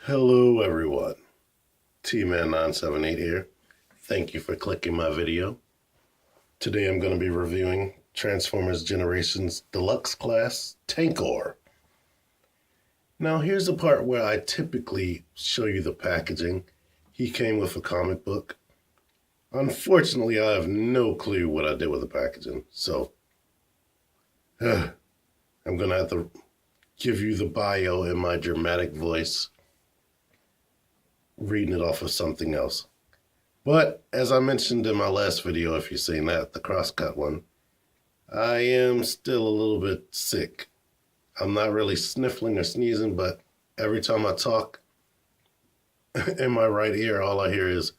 Hello everyone, T-Man978 here. Thank you for clicking my video. Today I'm going to be reviewing Transformers Generations Deluxe Class Tankor. Now here's the part where I typically show you the packaging. He came with a comic book. Unfortunately, I have no clue what I did with the packaging, so I'm going to have to give you the bio in my dramatic voice, reading it off of something else. But as I mentioned in my last video, if you've seen that, the crosscut one, I am still a little bit sick. I'm not really sniffling or sneezing, but every time I talk in my right ear, all I hear is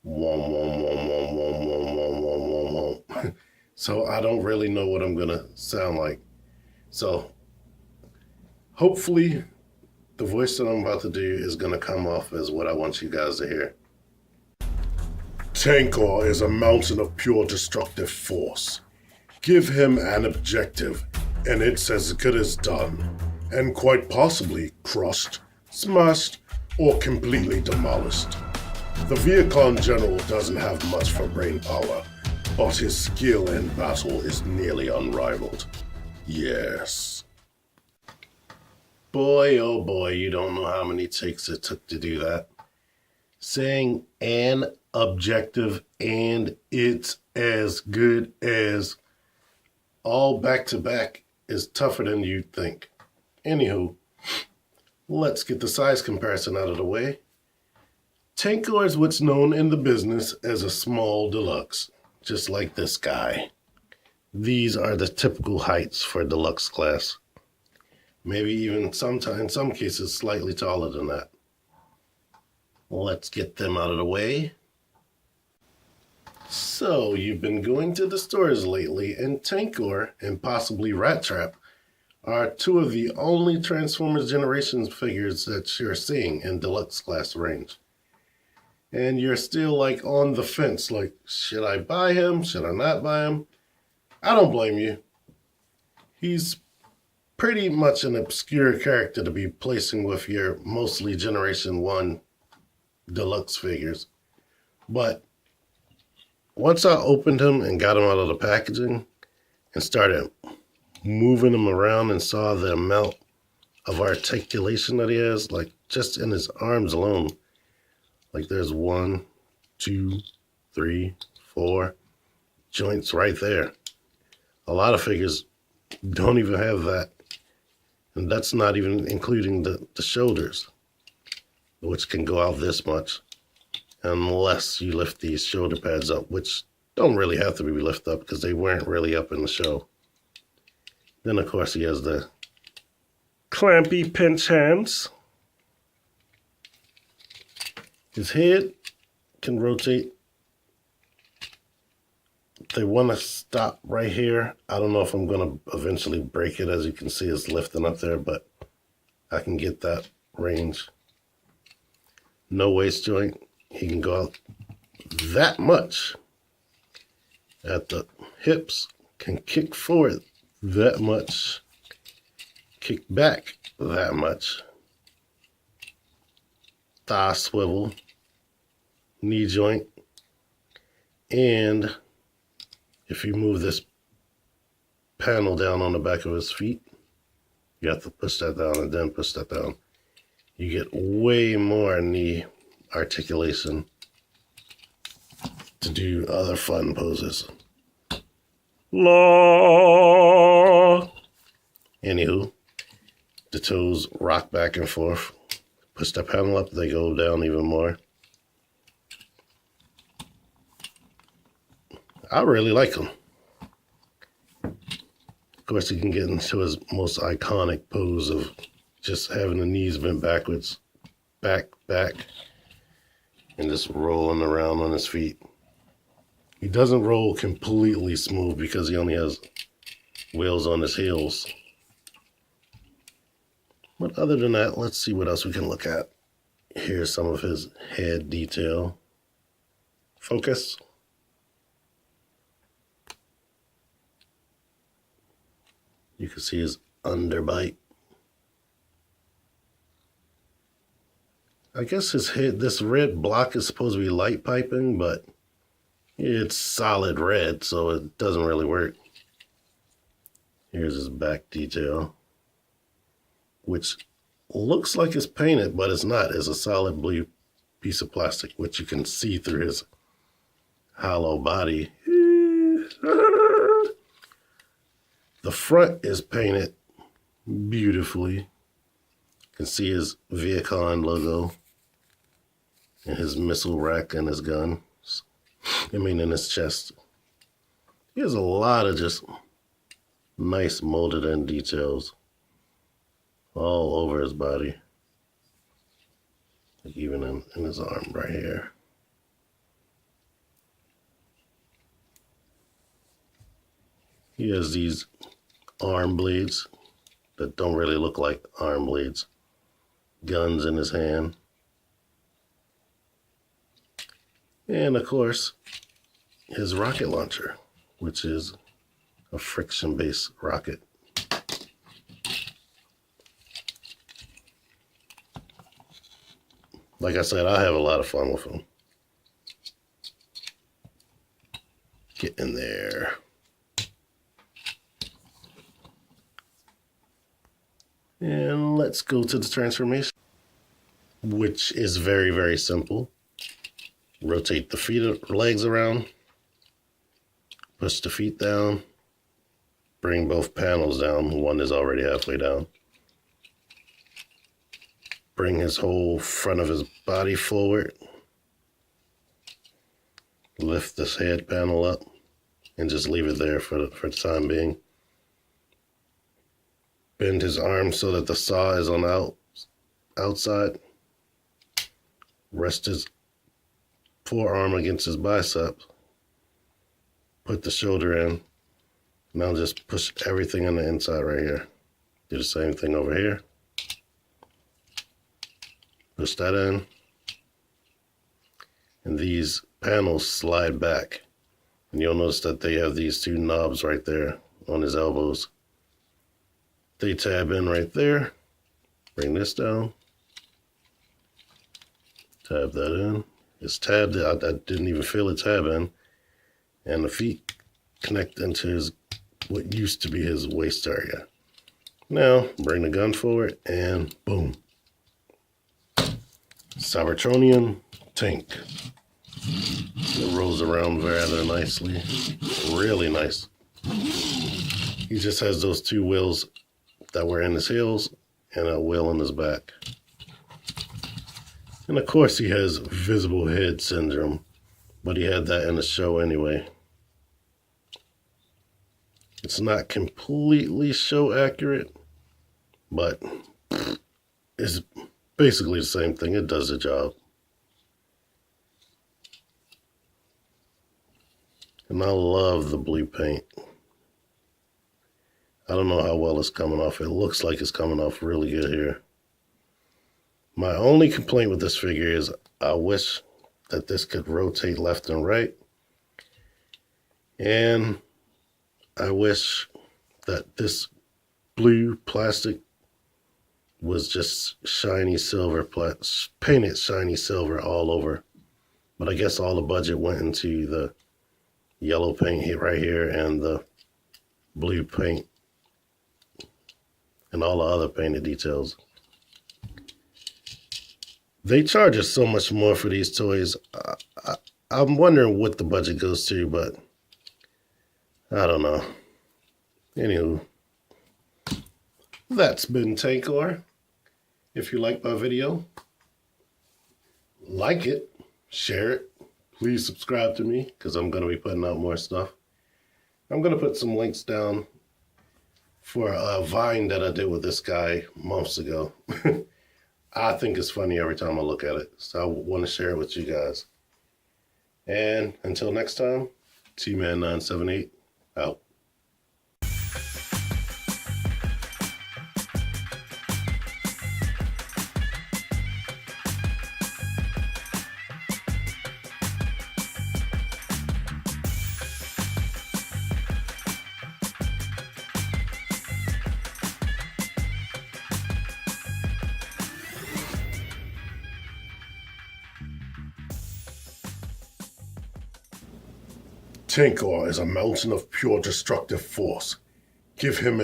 wom, wom, wom, wom, wom, wom, wom, wom, wom, wom. So I don't really know what I'm going to sound like. So hopefully the voice that I'm about to do is going to come off as what I want you guys to hear. Tankor is a mountain of pure destructive force. Give him an objective, and it's as good as done, and quite possibly crushed, smashed, or completely demolished. The Vehicon General doesn't have much for brain power, but his skill in battle is nearly unrivaled. Yes. Boy, oh boy, you don't know how many takes it took to do that. Saying an objective and it's as good as all back to back is tougher than you'd think. Anywho, let's get the size comparison out of the way. Tankor is what's known in the business as a small deluxe, just like this guy. These are the typical heights for deluxe class. Maybe even in some cases slightly taller than that. Let's get them out of the way. So, you've been going to the stores lately, and Tankor and possibly Rat Trap are two of the only Transformers Generations figures that you're seeing in deluxe class range. And you're still like on the fence, like, should I buy him? Should I not buy him? I don't blame you. He's pretty much an obscure character to be placing with your mostly Generation 1 deluxe figures. But once I opened him and got him out of the packaging and started moving him around and saw the amount of articulation that he has, like just in his arms alone, like there's 1, 2, 3, 4 joints right there. A lot of figures don't even have that. And that's not even including the shoulders, which can go out this much, unless you lift these shoulder pads up, which don't really have to be lifted up because they weren't really up in the show. Then, of course, he has the clampy pinch hands. His head can rotate. They want to stop right here. I don't know if I'm going to eventually break it. As you can see, it's lifting up there, but I can get that range. No waist joint. He can go out that much at the hips, can kick forward that much, kick back that much, thigh swivel, knee joint, and if you move this panel down on the back of his feet, you have to push that down and then push that down. You get way more knee articulation to do other fun poses. La. Anywho, the toes rock back and forth. Push the panel up, they go down even more. I really like him. Of course, he can get into his most iconic pose of just having the knees bent backwards, back, and just rolling around on his feet. He doesn't roll completely smooth because he only has wheels on his heels. But other than that, let's see what else we can look at. Here's some of his head detail. Focus. You can see his underbite. I guess his head, this red block is supposed to be light piping, but it's solid red, so it doesn't really work. Here's his back detail, which looks like it's painted, but it's not. It's a solid blue piece of plastic, which you can see through his hollow body. The front is painted beautifully. You can see his Vehicon logo and his missile rack and his gun. In his chest. He has a lot of just nice molded in details all over his body. Like even in his arm right here. He has these arm blades that don't really look like arm blades. Guns in his hand. And of course, his rocket launcher, which is a friction-based rocket. Like I said, I have a lot of fun with him. Get in there. And let's go to the transformation, which is very, very simple. Rotate the feet, legs around, push the feet down, bring both panels down. One is already halfway down. Bring his whole front of his body forward. Lift this head panel up and just leave it there for the time being. Bend his arm so that the saw is on the outside. Rest his forearm against his bicep. Put the shoulder in. Now just push everything on the inside right here. Do the same thing over here. Push that in. And these panels slide back. And you'll notice that they have these two knobs right there on his elbows. They tab in right there. Bring this down. Tab that in. It's tabbed. I didn't even feel it tab in. And the feet connect into his, what used to be his waist area. Now, bring the gun forward and boom. Cybertronian tank. It rolls around rather nicely. Really nice. He just has those two wheels that were in his heels and a wheel in his back. And of course he has visible head syndrome, but he had that in the show anyway. It's not completely show accurate, but it's basically the same thing. It does the job. And I love the blue paint. I don't know how well it's coming off. It looks like it's coming off really good here. My only complaint with this figure is I wish that this could rotate left and right. And I wish that this blue plastic was just shiny silver, painted shiny silver all over. But I guess all the budget went into the yellow paint right here and the blue paint and all the other painted details. They charge us so much more for these toys. I'm wondering what the budget goes to, but I don't know. Anywho, that's been Tankor. If you like my video, like it, share it. Please subscribe to me because I'm going to be putting out more stuff. I'm going to put some links down for a Vine that I did with this guy months ago. I think it's funny every time I look at it, so I want to share it with you guys. And until next time, T-Man978 out. Tankor is a mountain of pure destructive force. Give him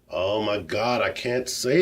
oh my god, I can't say